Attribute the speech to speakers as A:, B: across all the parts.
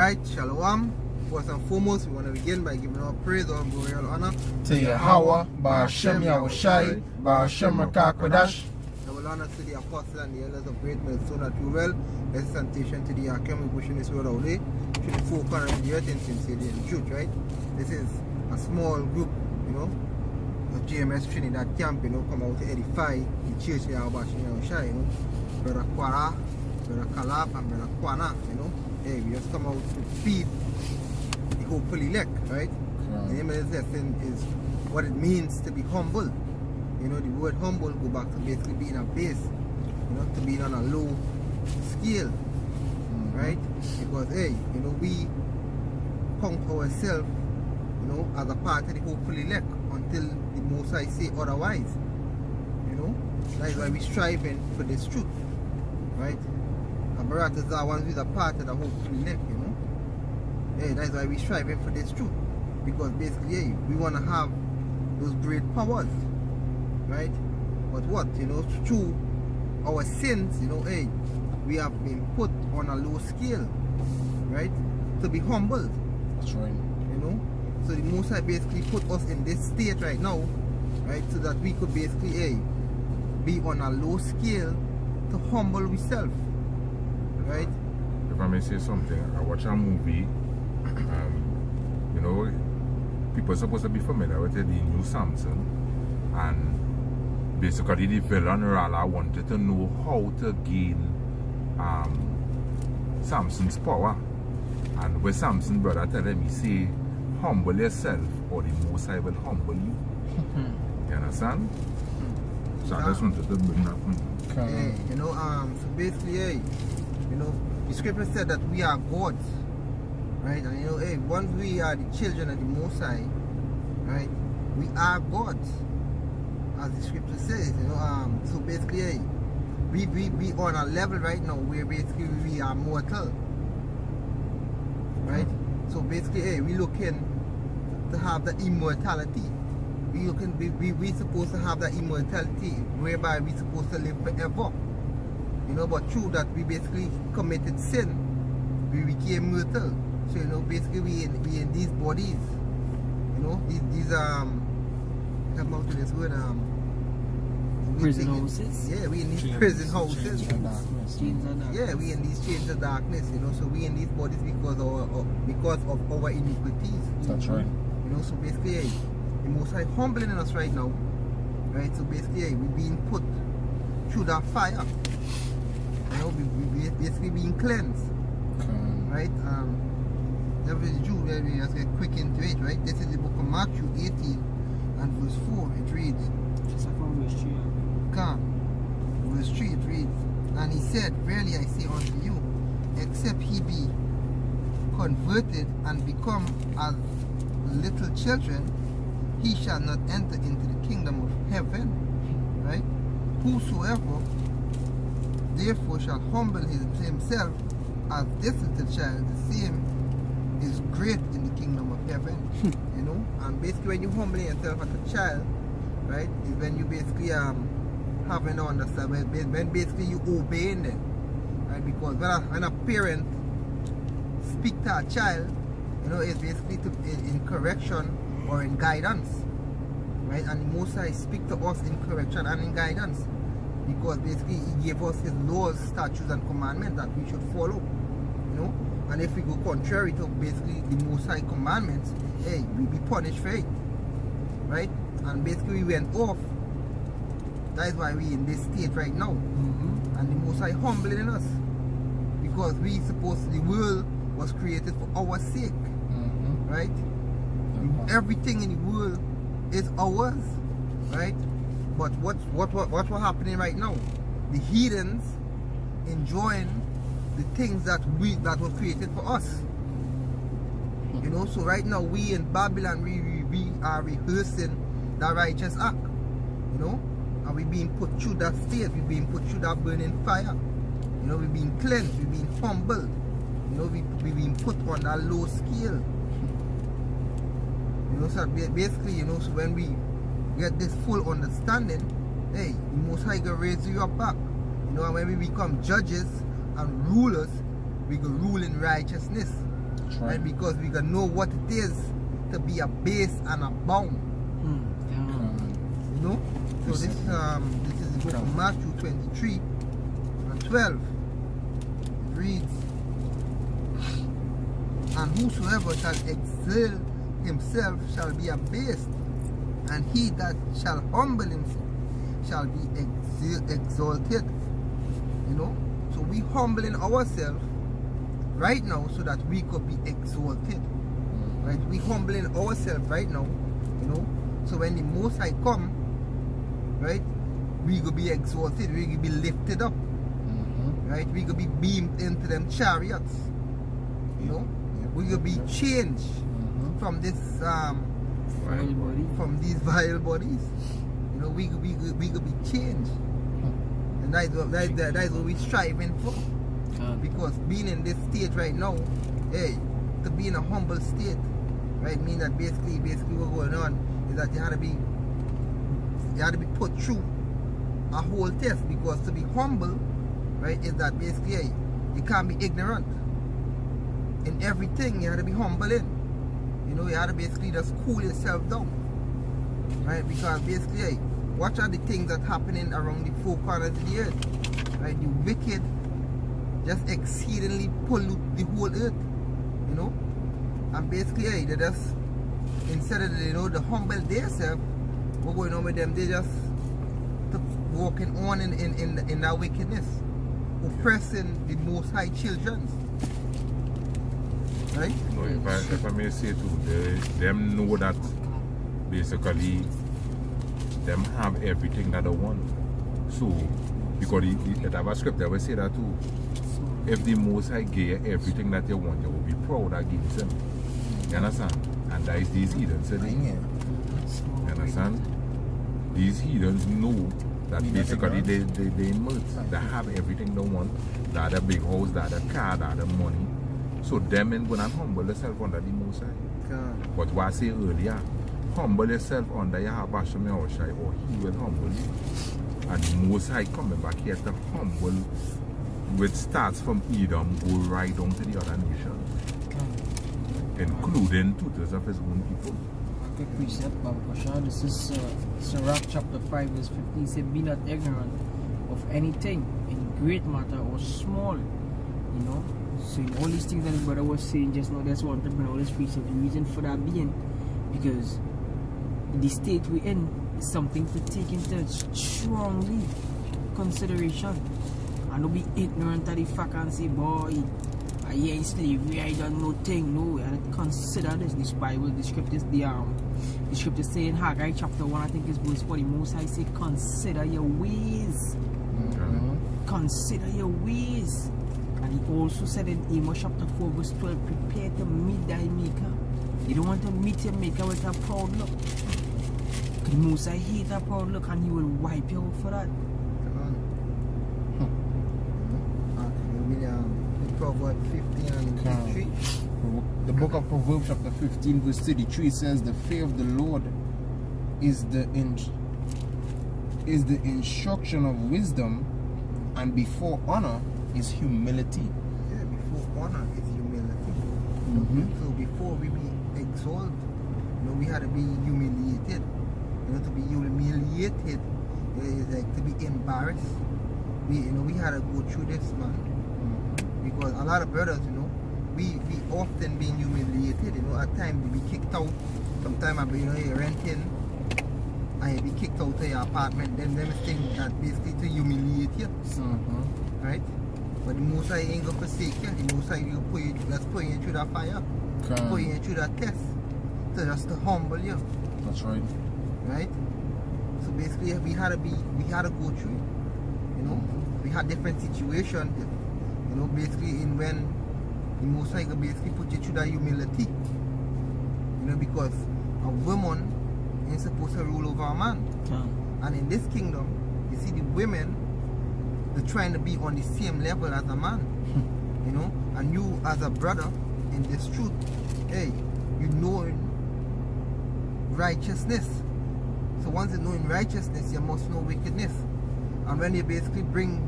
A: Alright, Shalom. First and foremost, we want to begin by giving our praise, all glory, all honor
B: to YAHAWAH BAHASHAM YAHAWASHI BAHASHAM YAHAWASHI.
A: Double honor to the apostles and the elders of great milestone at well. Presentation to the Akem, we pushing this word out there. To the four corners of the earth in sincerity and truth, right? This is a small group, you know, of Gms Trinidad camp, you know, come out to edify the church YAHAWAH BAHASHAM YAHAWASHI, you know. Brother Kwara, Brother Kalab, and Brother Kwana, you know. Hey, we just come out to feed the hopefully elect, right? The name of this lesson is what it means to be humble. You know, the word humble go back to basically being a base, you know, to being on a low scale, right? Because hey, you know, we count ourselves, you know, as a part of the hopefully elect until the Most High say otherwise. You know, that is why we striving for this truth, right? And brothers are ones with a part of the hopefully elect, you know. Hey, that's why we striving for this truth, because basically, hey, we want to have those great powers, right? But what, you know, through our sins, you know, hey, we have been put on a low scale, right? To be humbled.
B: That's right.
A: You know, so the Most High basically put us in this state right now, right, so that we could basically, hey, be on a low scale to humble ourselves, right?
C: If I may say something, I watch a movie. You know, people are supposed to be familiar with the new Samson, and basically the villain Rala wanted to know how to gain Samson's power. And when Samson brother tell him, he say, humble yourself or the Most High will humble you. You understand? So I just wanted to bring that point.
A: Hey, you know, so basically, hey, you know, the scripture said that we are gods. Right, and you know, hey, once we are the children of the Most High, right, we are gods, as the scripture says, you know. So basically, hey, we on a level right now where basically we are mortal, right? So basically, hey, we looking to have the immortality. We supposed to have that immortality whereby we supposed to live forever, you know. But through that, we basically committed sin, we became mortal. So, you know, basically we in these bodies, you know, these come out to this word,
D: prison houses?
A: Yeah, we in these prison houses. Yeah, we in these chains of darkness, you know. So we in these bodies because of our iniquities.
B: That's right.
A: You know, so basically, hey, the Most High humbling us right now, right? So basically, hey, we being put through that fire. You know, we basically being cleansed, right? Every Jew, we just get quick into it, right? This is the book of Matthew 18 and verse 4. It reads,
D: Just from verse 3.
A: come. Verse 3 it reads, and he said, verily I say unto you, except he be converted and become as little children, he shall not enter into the kingdom of heaven. Right? Whosoever therefore shall humble himself as this little child, the same is great in the kingdom of heaven. You know, and basically when you humble yourself as a child, right, is when you basically having to understand, when basically you obeying them, right? Because when a parent speak to a child, you know, it's basically in correction or in guidance, right? And the Most High speak to us in correction and in guidance, because basically he gave us his laws, statutes and commandments that we should follow, you know. And if we go contrary to basically the Most High commandments, hey, we be punished for it, right? And basically we went off. That is why we in this state right now. And the Most High humbling us, because we supposed the world was created for our sake, right? Everything in the world is ours, right? But what's happening right now? The heathens enjoying the things that were created for us, you know. So right now we in Babylon, we are rehearsing the righteous act, you know, and we being put through that state, we being put through that burning fire, you know. We being cleansed, we being humbled, you know. We being put on that low scale, you know. So basically, you know, so when we get this full understanding, hey, the Most High gonna raise you up back, you know. And when we become judges and rulers, we go rule in righteousness,
B: That's
A: right? Because we can know what it is to be a base and a bound. You know? So this is the book of Matthew 23 and 12. It reads, and whosoever shall exalt himself shall be abased, and he that shall humble himself shall be exalted. You know? So we humbling ourselves right now so that we could be exalted. Right? We humbling ourselves right now, you know. So when the Most High come, right, we could be exalted, we could be lifted up. Right? We could be beamed into them chariots. You know? We could be changed from this from these vile bodies. You know, we could be changed. And that's what we're striving for. Because being in this state right now, hey, to be in a humble state, right, mean that basically what's going on is that you had to be put through a whole test. Because to be humble, right, is that basically, hey, you can't be ignorant. In everything, you have to be humble in. You know, you have to basically just cool yourself down. Right, because basically, hey, what are the things that happening around the four corners of the earth? Right, the wicked just exceedingly pollute the whole earth. You know, and basically, hey, they just, instead of, you know, the humble themselves, what's going on with them? They just walking on in that wickedness, oppressing the Most High children. Right?
C: No, if I may say too, them know that basically them have everything that they want. So, because the have a script that will say that too. If the Most High gave everything that you want, you will be proud against them. You understand? And that is these heathens. You understand? These heathens know that basically they must. They have everything they want. They have a big house, they have a car, they have the money. So them ain't gonna humble themselves under the Most High. But what I say earlier, humble yourself under YAHAWAH BAHASHAM YAHAWASHI, or he will humble you. And the Most High coming back here to humble, which starts from Edom, go right down to the other nations, including tutors of his own people.
D: Good precept, Baba Pasha. This is Sirach chapter 5 verse 15. Say, be not ignorant of anything, in great matter or small. You know? So in all these things that the brother was saying just now, that's one to bring all this precept. The reason for that being because the state we're in is something to take into strongly consideration. And don't be ignorant of the fact and say, boy, I ain't slavery, I don't know thing. No, you have to consider this Bible, the scriptures, the scriptures say in Haggai chapter 1, I think it's verse 40, Most High say, consider your ways. Consider your ways. And he also said in Amos chapter 4 verse 12, prepare to meet thy maker. You don't want to meet your maker with a proud look. The Most High hate a proud look, and he will wipe you out for that.
A: Proverbs 15 and 33.
B: The book of Proverbs chapter 15 verse 33 says, the fear of the Lord is the instruction of wisdom, and before honor is humility.
A: Yeah, before honor is humility. So before we be exalted, you know, we had to be humiliated. You know, to be humiliated is like to be embarrassed. We had to go through this, man. Because a lot of brothers, you know, we often being humiliated. You know, at times we be kicked out. Sometimes you're renting and you be kicked out of your apartment. Then them things that basically to humiliate you, right? But the Most High ain't gonna forsake you. The Most High will put you through that fire, put you through that test, just to humble you.
B: That's right.
A: Right. So basically, we had to go through it. You know, we had different situations. You know, basically, when the Most High can basically put you through that humility. You know, because a woman ain't supposed to rule over a man. And in this kingdom, you see the women, they're trying to be on the same level as a man. You know, and you as a brother in this truth, hey, you know righteousness. So once you know in righteousness, you must know wickedness. And when you basically bring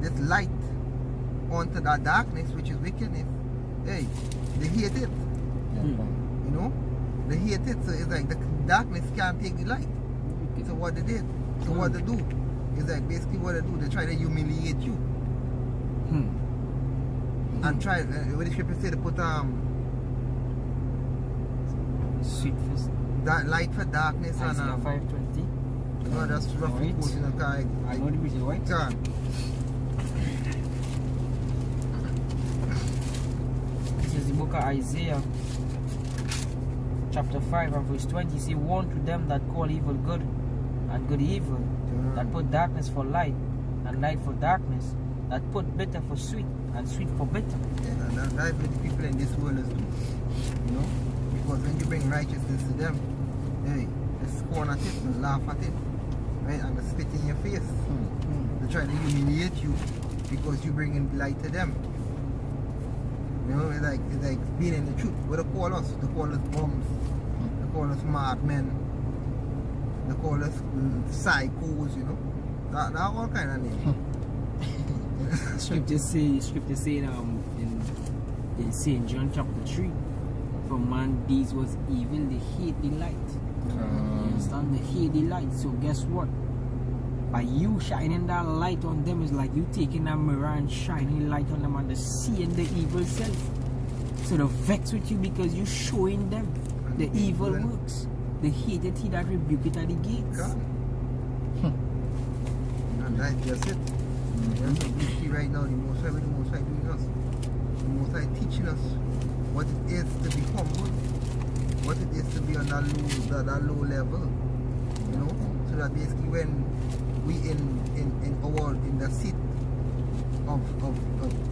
A: this light onto that darkness, which is wickedness, hey, they hate it. You know? They hate it. So it's like the darkness can't take the light. So what they did, so what they do, is like basically what they do, they try to humiliate you. And try, what the scripture say, they put
D: Sweet fist.
A: that light for darkness and
D: Isaiah 5:20.
A: no, that's roughly
D: Right.
A: quoting a guy.
D: I know the reason why.
A: Can't.
D: This is the book of Isaiah, chapter 5 and verse 20. Say, warn to them that call evil good and good evil, that put darkness for light and light for darkness, that put bitter for sweet and sweet for bitter.
A: Yeah, and that's what the people in this world is doing. You know? Because when you bring righteousness to them, hey, they scorn at it and laugh at it. Right? And they spit in your face. They try to humiliate you because you bring in light to them. You know, it's like being in the truth. What they call us? They call us bums. They call us madmen. They call us psychos, you know. That all kind of names.
D: Scripture say in St. John chapter 3, for man deeds was evil, they hate the light. You understand? They hate the light. So guess what? By you shining that light on them is like you taking a mirror and shining light on them and they're seeing the evil self. So they're vexed with you because you're showing them the evil works. They hate it, he that rebuke it at the gates.
A: God. And that's just it. That's what we see right now, the Most High doing us. The Most High teaching us what it is to be humble, what it is to be on that low level. You know? So that basically when we in the seat of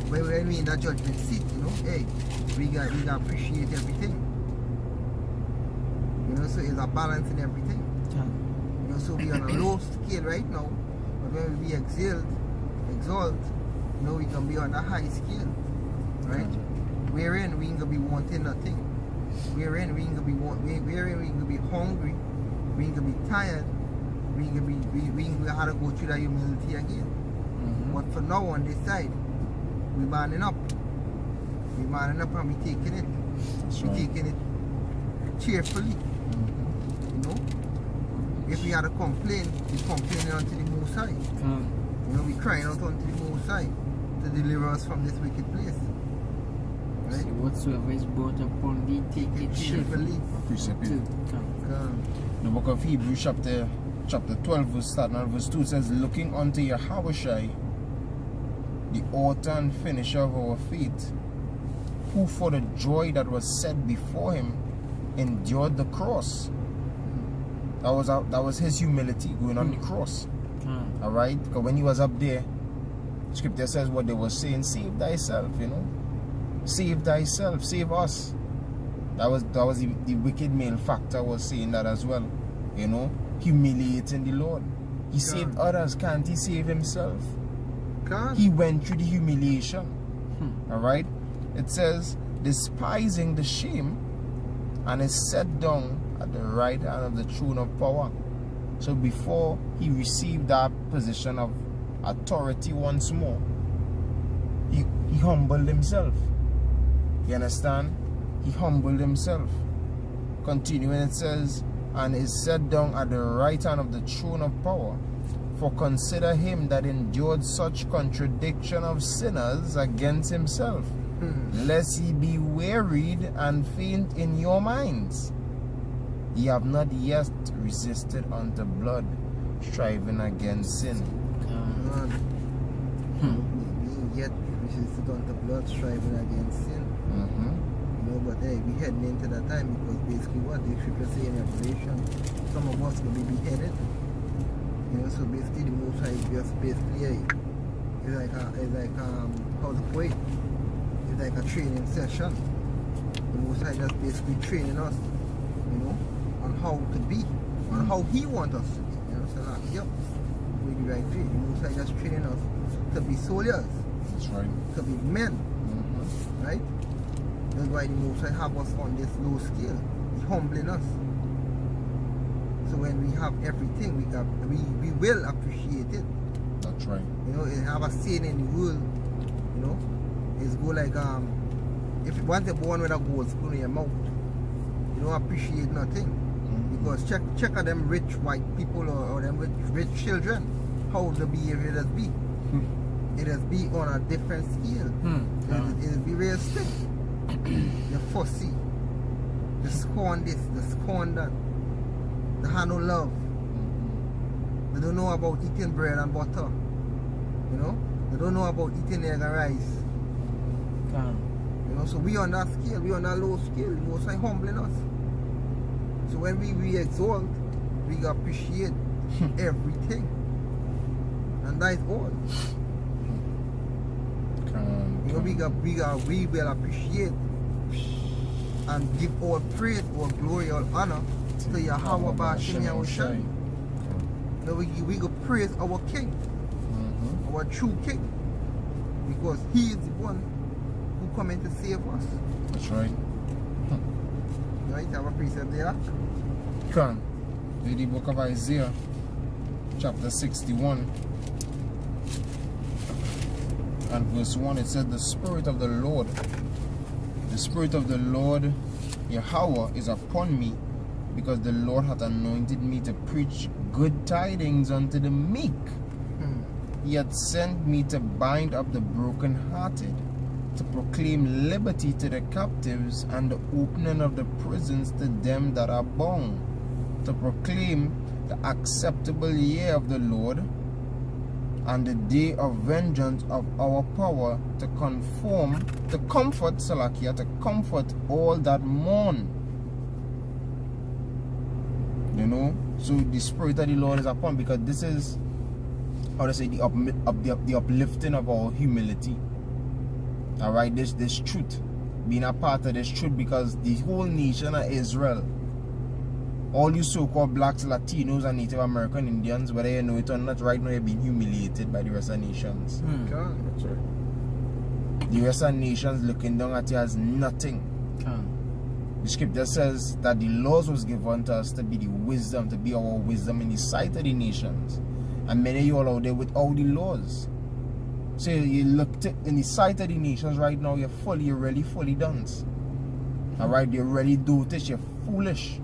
A: when we in that judgment seat, you know, hey, we got appreciate everything. You know, so it's a balance in everything. You know, so we on a low scale right now, but when we exalt, you know, we can be on a high scale, right? Wherein we ain't gonna be wanting nothing. Wherein we ain't gonna be hungry, we ain't gonna be tired, we ain't gonna have to go through that humility again. But for now on this side, we manning up. We manning up and we taking it. Taking it cheerfully. You know? If we had to complain, we complaining unto the Most High. You know, we crying out unto the Most High to deliver us from this wicked place. Right?
D: So whatsoever is brought upon thee, take it cheerfully.
B: The book of Hebrews chapter 12 verse 2 says, looking unto YAHAWASHI, the author and finisher of our faith, who for the joy that was set before him endured the cross. That was his humility going on the cross. Alright? Because when he was up there, scripture says what they were saying, save thyself, you know. Save thyself, save us. That was the wicked male factor was saying that as well. You know, humiliating the Lord. He saved others, can't he save himself? He went through the humiliation. Alright? It says, despising the shame, and is set down at the right hand of the throne of power. So before he received that position of authority once more, he humbled himself. You understand? He humbled himself. Continuing, it says, and is set down at the right hand of the throne of power. For consider him that endured such contradiction of sinners against himself, lest ye be wearied and faint in your minds. Ye have not yet resisted unto blood, striving against sin.
A: Yet resisted unto blood, striving against sin. You know, but hey, we heading into that time because basically what the scripture say in Revelation, some of us will be beheaded. You know, so basically the Most High is just basically it's like how to put it. It's like a training session. The Most High just basically training us, you know, on how to be, on how He wants us to be. You know, so like, yep, we the right way. The Most High just training us to be soldiers.
B: That's right.
A: To be men. Right? That's why the Most High have us on this low scale. He's humbling us. So when we have everything, we will appreciate it.
B: That's right.
A: You know, it have a saying in the world, you know, it's go like if once you're born with a gold spoon in your mouth, you don't appreciate nothing. Because check out them rich white people or them rich children, how the behavior has be. It has be on a different scale. It has be real stiff. They're fussy. They scorn this, they scorn that. They have no love. They don't know about eating bread and butter. You know? They don't know about eating egg and rice. You know, so we on that scale, we on that low scale, most like humbling us. So when we exalt, we appreciate everything. And that is all. You know, we will appreciate and give all praise, all glory, all honor to YAHAWAH BAHASHAM YAHAWASHI. Now we go praise our King, our true King, because He is the one who come in to save us.
B: That's right.
A: Right, have a precept there.
B: Can read the book of Isaiah, chapter 61, and verse 1. It said, the Spirit of the Lord, Yahweh, is upon me, because the Lord hath anointed me to preach good tidings unto the meek. He hath sent me to bind up the brokenhearted, to proclaim liberty to the captives, and the opening of the prisons to them that are bound, to proclaim the acceptable year of the Lord, and the day of vengeance of our power, to comfort all that mourn. You know, so the Spirit of the Lord is upon, because this is, how to say, the uplifting of our humility. Alright, this truth, being a part of this truth, because the whole nation of Israel, all you so-called blacks, Latinos, and Native American Indians, whether you know it or not, right now you're being humiliated by the rest of nations.
C: That's right.
B: The rest of nations looking down at you as nothing. The scripture says that the laws was given to us to be the wisdom, to be our wisdom in the sight of the nations. And many of you all out there without the laws. So you look in the sight of the nations right now, you're really fully done. Alright, you're really dotish, you're foolish.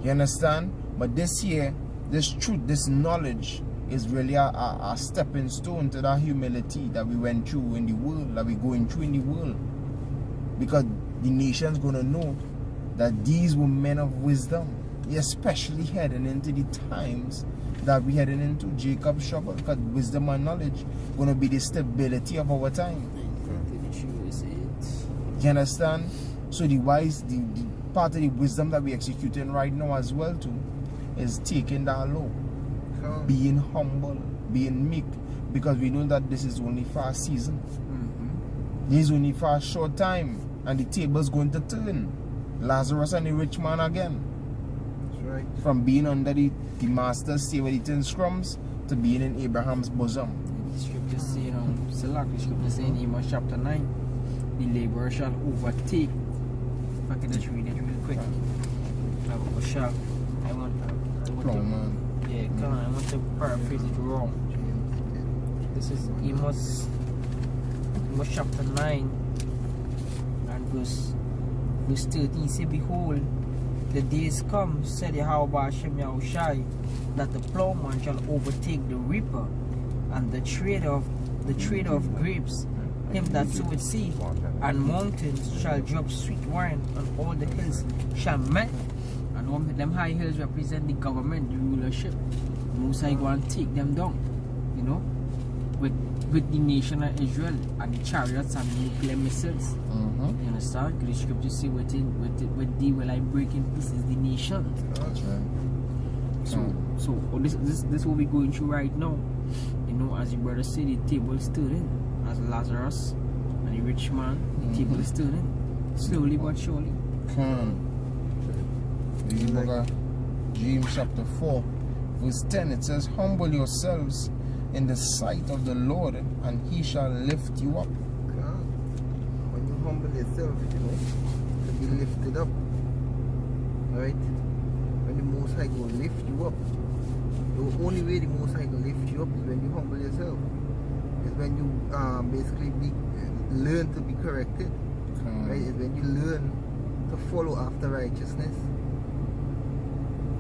B: You understand? But this year, this truth, this knowledge is really a stepping stone to that humility that we went through in the world, that we're going through in the world. Because the nation's gonna know that these were men of wisdom, especially heading into the times that we're heading into, Jacob's trouble, because wisdom and knowledge gonna be the stability of our time. You understand? So the part of the wisdom that we're executing right now as well too is taking that low, being humble, being meek, because we know that this is only for a season. This is only for a short time, and the table's going to turn. Lazarus and the rich man again.
A: That's right.
B: From being under the master's say with the 10 scrums to being in Abraham's bosom.
D: The scripture say, the scripture say in Amos chapter 9, the laborer shall overtake. If I can just read it real quick. I want to paraphrase it wrong. This is Amos chapter 9 and verse 13. Say, behold, the days come, said YAHAWAH BAHASHAM YAHAWASHI, that the plowman shall overtake the reaper, and the trader of grapes, him that soweth seed, and mountains shall drop sweet wine, and all the hills shall melt. And all them high hills represent the government, the rulership. Most High go and take them down, you know, with the nation of Israel and the chariots and nuclear missiles. You understand? Because the scripture say with thee will I break in pieces the nation.
B: That's right.
D: So this is what we're going through right now. You know, as your brother said, the table is turning. As Lazarus and the rich man, the table is turning. Slowly but surely.
B: The book of James chapter 4 verse 10, it says, humble yourselves in the sight of the Lord, and He shall lift you up.
A: When you humble yourself, you know, to be lifted up. Right? When the Most High will lift you up. The only way the Most High will lift you up is when you humble yourself. Is when you basically learn to be corrected. Right? Is when you learn to follow after righteousness.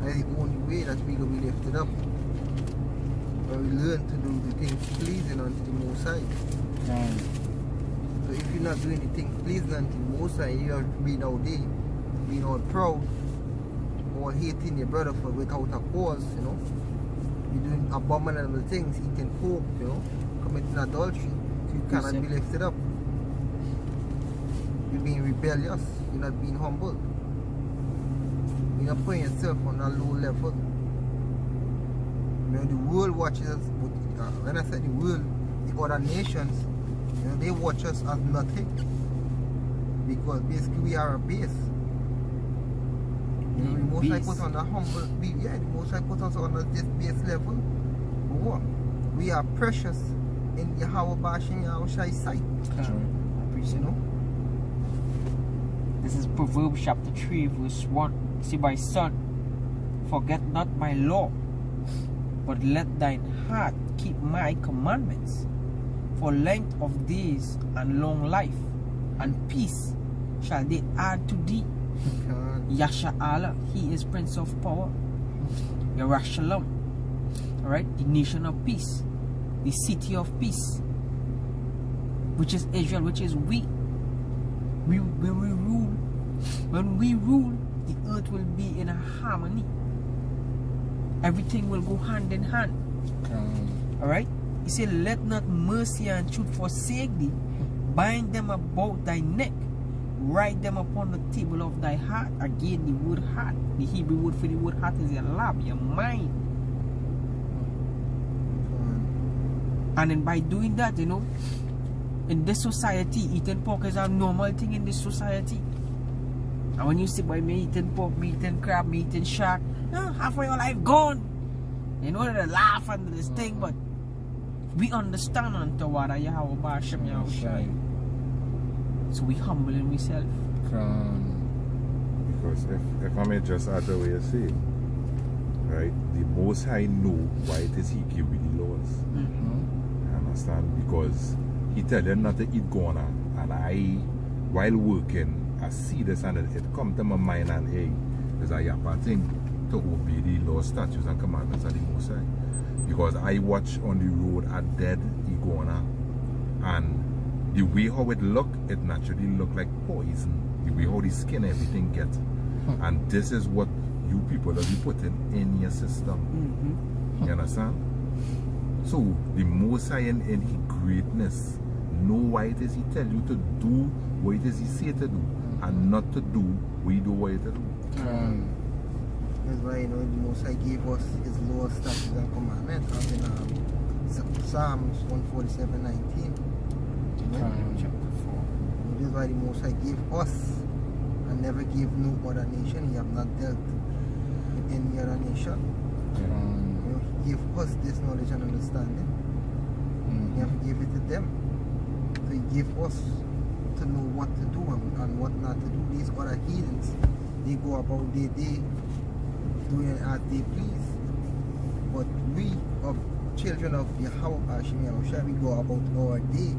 A: That's the only way that we will be lifted up. When we learn to do the things pleasing unto the Most High. So if you're not doing the things pleasing unto the Most High, you have been out there, being all proud, or hating your brother for without a cause, you know. You're doing abominable things, eating pork, you know, committing adultery. So you cannot be lifted up. You're being rebellious, you're not being humble. You're not putting yourself on a low level. You know, the world watches us, but when I say the world, the other nations, you know, they watch us as nothing. Because basically we are a base. You know, the Most High put on a humble, the Most High put us on this base level. But what? We are precious in YAHAWAH BAHASHAM YAHAWASHI's sight. You know?
D: This is Proverbs chapter 3 verse 1. See, my son, forget not my law, but let thine heart keep my commandments. For length of days and long life and peace shall they add to thee. Yasha Allah, he is Prince of Power. Yerushalayim, alright, the nation of peace, the city of peace, which is Israel, which is we. When we rule, the earth will be in a harmony. Everything will go hand in hand. Alright? He said, let not mercy and truth forsake thee. Bind them about thy neck. Write them upon the table of thy heart. Again, the word heart. The Hebrew word for the word heart is your lab, your mind. And then by doing that, you know, in this society, eating pork is a normal thing in this society. And when you see by me eating pork, me eating crab, me eating shark, half of your life gone. You know, they laugh under this thing, but we understand unto what YAHAWAH BAHASHAM YAHAWASHI. So we humble in ourselves.
C: Because if I may just add the way you say, right, the Most High know why it is He give you the laws. You understand? Because He tell you not to eat gona, and I, while working, I see this and it come to my mind and hey, there's a yapa thing to obey the laws, statutes and commandments of the Most High. Because I watch on the road a dead iguana, and the way how it look, it naturally look like poison. The way how the skin, everything get. And this is what you people are putting in your system. You understand? So the Most High in His greatness know why it is He tell you to do what it is He say to do, and not to do what He do what it to do.
A: That's why, you know, the Most High gave us His laws, statutes and commandments, as in Psalms 147:19. This is why the Most High gave us and never gave no other nation. He have not dealt with any other nation. You know, He gave us this knowledge and understanding. He have gave it to them. So He gave us to know what to do and what not to do. These other heathens, they go about their day doing as they please. But we, of children of YAHAWAH BAHASHAM YAHAWASHI, we go about our day,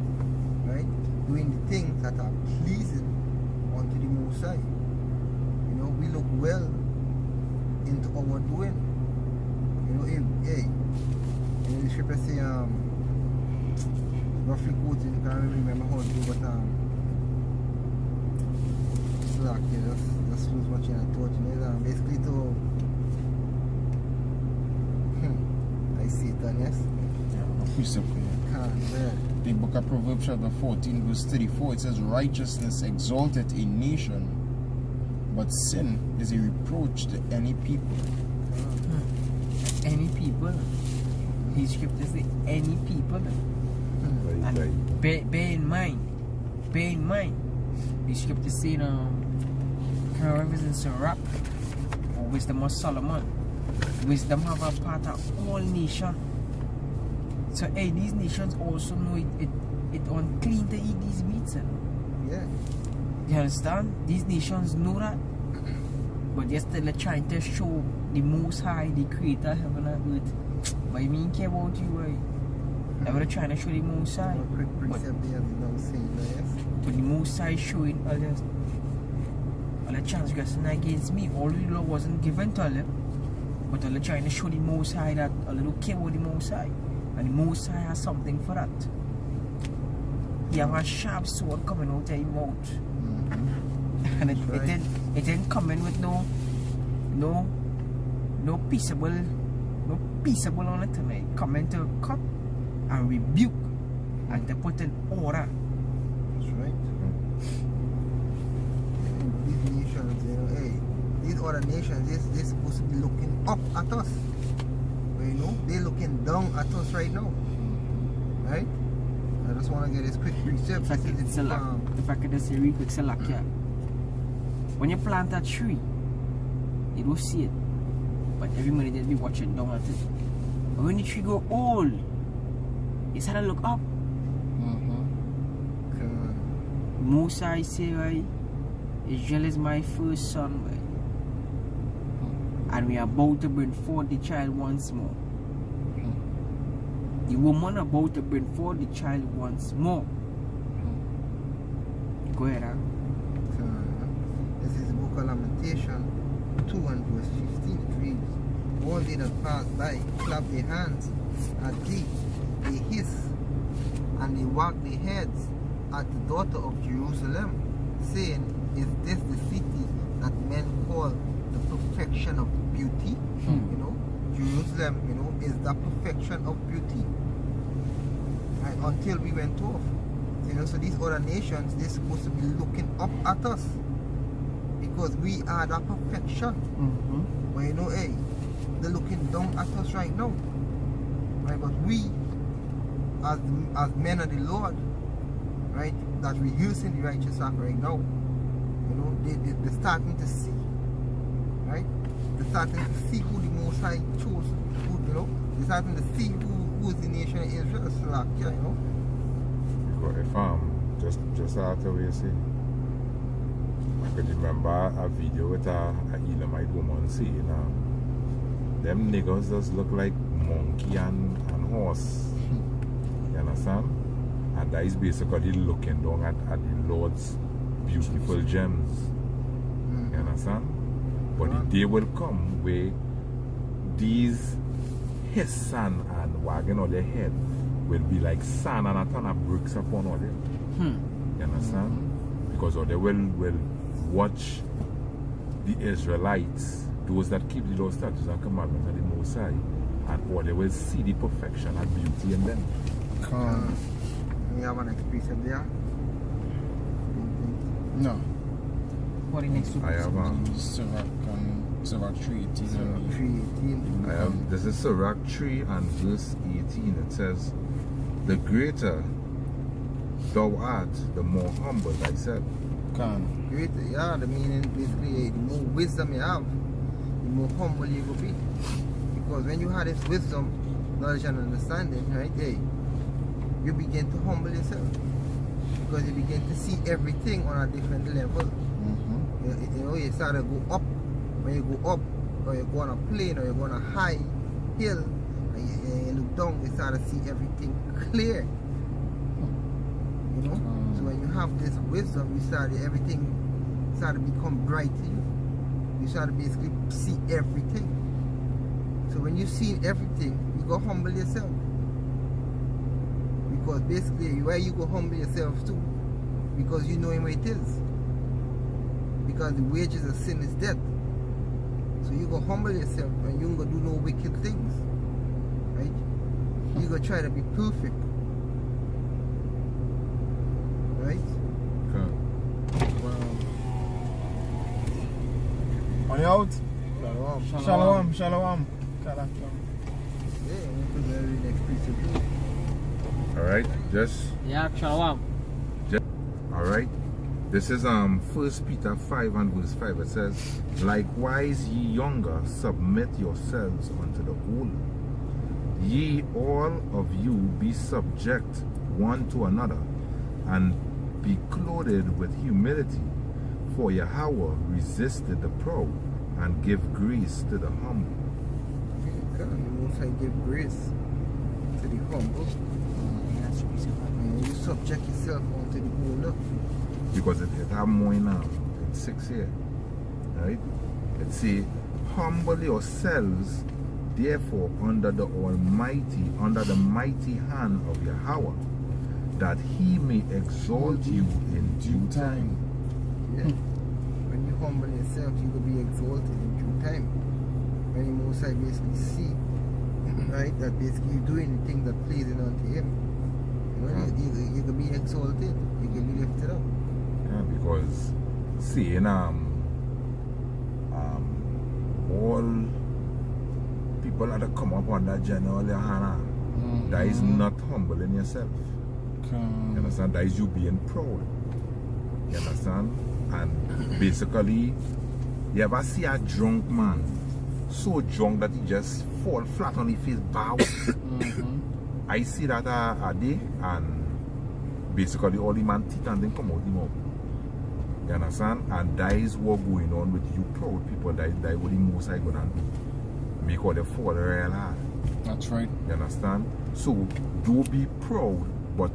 A: right, doing the things that are pleasing unto the Most High. You know, we look well into our doing. You know, hey, you know, the scripture say, roughly quoting, I can't remember how to do, but slack, you just lose what you thought, you know, basically to I see it done, yes?
B: The book of Proverbs chapter 14 verse 34, it says, righteousness exalteth a nation, but sin is a reproach to any people.
D: Any people. His scripture say any people. And bear in mind, the scripture say whoever is in Sirach, or wisdom of Solomon, wisdom have a part of all nations. So hey, these nations also know it unclean to eat these meats.
A: Yeah.
D: You understand? These nations know that. But they're still trying to show the Most High, the Creator of heaven and earth. But I mean care about you, right? They were trying to show the Most High.
A: A quick precept there, you know, saying, yes.
D: But the Most High showing all the transgression against me. All the law wasn't given to them. But all they're trying to show the Most High that all they don't care about the Most High. And the Most High has something for that. He have a sharp sword coming out of his mouth. And it didn't come in with no peaceable on it tonight. Come in to cut and rebuke and to put in order.
A: That's right. These nations, you know, hey, these other nations, they're supposed to be looking up at us. But, you know, they're looking down at us right now. Right? I just want to get this quick precept.
D: If I could just say real quick, select here. When you plant a tree, you don't see it. But every minute they'll be watching down at it. But when the tree go old, you start to look up. Musa, I say, right? Israel is my first son, right? And we are about to bring forth the child once more. The woman about to bring forth the child once more. Go ahead, huh?
A: This is the book of Lamentation 2 and verse 15. It reads, all they that pass by clap their hands at thee, they hiss and they wag their heads at the daughter of Jerusalem, saying, is this the city that men call the perfection of beauty? You know, Jerusalem, you know, is the perfection of beauty. Right? Until we went off. You know, so these other nations, they're supposed to be looking up at us. Because we are the perfection. But you know, hey, they're looking down at us right now. Right? But we, as men of the Lord, right, that we're using the righteous act right now, you know, they're starting to see. Right? They're starting to see who the Most High chose. Who, you know, they're starting to see who's the nation of Israel. So like, yeah, you know.
C: Because if just after we see, I could remember a video with a Elamite woman saying, them niggas just look like monkey and horse. You understand? And that is basically looking down at the Lord's beautiful gems. You understand? But the day will come where these his son and wagging on their head will be like sand and a ton of bricks upon all them. You understand? Because they will watch the Israelites, those that keep the law, statutes and commandments of the Most High, and or they will see the perfection and beauty in them.
A: We have an experience there.
B: No.
D: What the next one?
C: I have
B: Sirach 3:18.
C: I have, this is Sirach 3 and verse 18. It says, the greater thou art, the more humble thyself.
A: Greater, yeah, the meaning basically, the more wisdom you have, the more humble you will be. Because when you have this wisdom, knowledge and understanding, right, hey, you begin to humble yourself. Because you begin to see everything on a different level. You know, you start to go up. When you go up, or you go on a plane, or you go on a high hill, and you look down, you start to see everything clear. You know? So when you have this wisdom, everything start to become bright to you. You start to basically see everything. So when you see everything, you go humble yourself. Because basically, where you go humble yourself to, because you know where it is. Because the wages of sin is death. So you go humble yourself and you ain't gonna do no wicked things. Right? You gonna try to be perfect. Right?
B: On you out?
A: Shalom.
B: Shalom.
A: Yeah, I'm going to the next piece of food.
C: Alright,
D: Yeah, shalom.
C: Alright. This is 1 Peter 5 and verse 5. It says, likewise ye younger, submit yourselves unto the older. Ye all of you be subject one to another, and be clothed with humility. For YAHAWAH resisted the proud, and give grace to the humble.
A: God, the Most High give grace to to the humble.
D: That's the reason why.
A: And you subject yourself onto the owner.
C: Because it have more in 6 here. Right? It say, humble yourselves therefore under the Almighty, under the mighty hand of Yahawah, that he may exalt you in due time.
A: Yeah. When you humble yourself, you will be exalted in due time. When you most I basically see, right, that basically you're doing the thing that pleasing unto him. You know, you can be exalted, you can be lifted up.
C: Yeah, because seeing all people that come up on that general Hannah, that is not humbling yourself. You understand? That is you being proud. You understand? And basically, you ever see a drunk man so drunk that he just fall flat on his face, bow? I see that a day, and basically all the man teeth and then come out him up. You understand? And that is what going on with you proud people. That what the most I gonna do. Make all the fall real hard.
B: That's right.
C: You understand? So don't be proud, but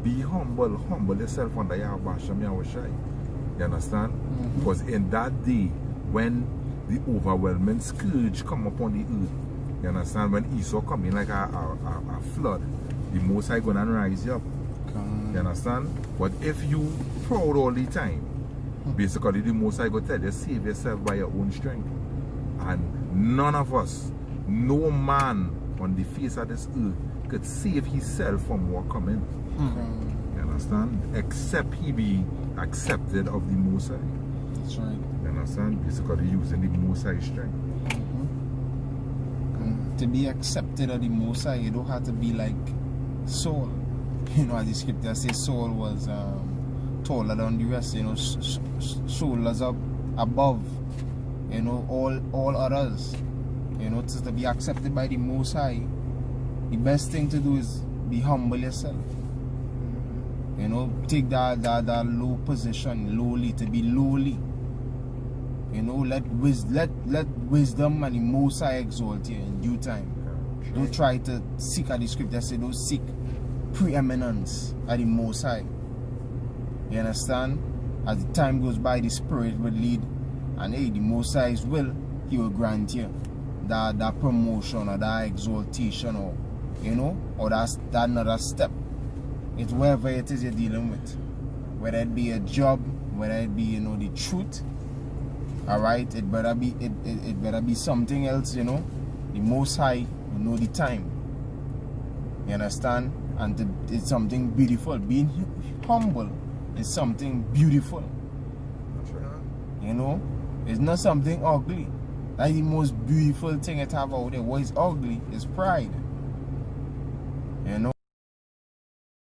C: be humble. Humble yourself under YAHAWAH BAHASHAM YAHAWASHI. You understand? Because in that day, when the overwhelming scourge come upon the earth, you understand? When Esau come in like a flood, the Most High gonna rise you up. You understand? But if you proud all the time, basically the Most High gonna tell you, save yourself by your own strength. And none of us, no man on the face of this earth could save himself from what coming. You understand? Except he be accepted of the Most High.
B: That's right.
C: You understand? Basically using the Most High strength.
B: To be accepted of the Most High, you don't have to be like Saul. You know, as the scripture says, Saul was taller than the rest, you know, shoulders up above, you know, all others. You know, to be accepted by the Most High, the best thing to do is be humble yourself. You know, take that low position, lowly, to be lowly. You know, let wisdom and the Most High exalt you in due time. Don't try to seek, at the scripture say, don't seek preeminence at the Most High. You understand? As the time goes by, the Spirit will lead, and hey, the Most High's will, he will grant you that promotion or that exaltation, or you know, or that another step. It's wherever it is you're dealing with, whether it be a job, whether it be, you know, the truth. All right, it better be something else. You know, the Most High will know the time. You understand? And it's something beautiful. Being humble is something beautiful. You know, it's not something ugly. That's the most beautiful thing it have out there. What is ugly is pride. You know.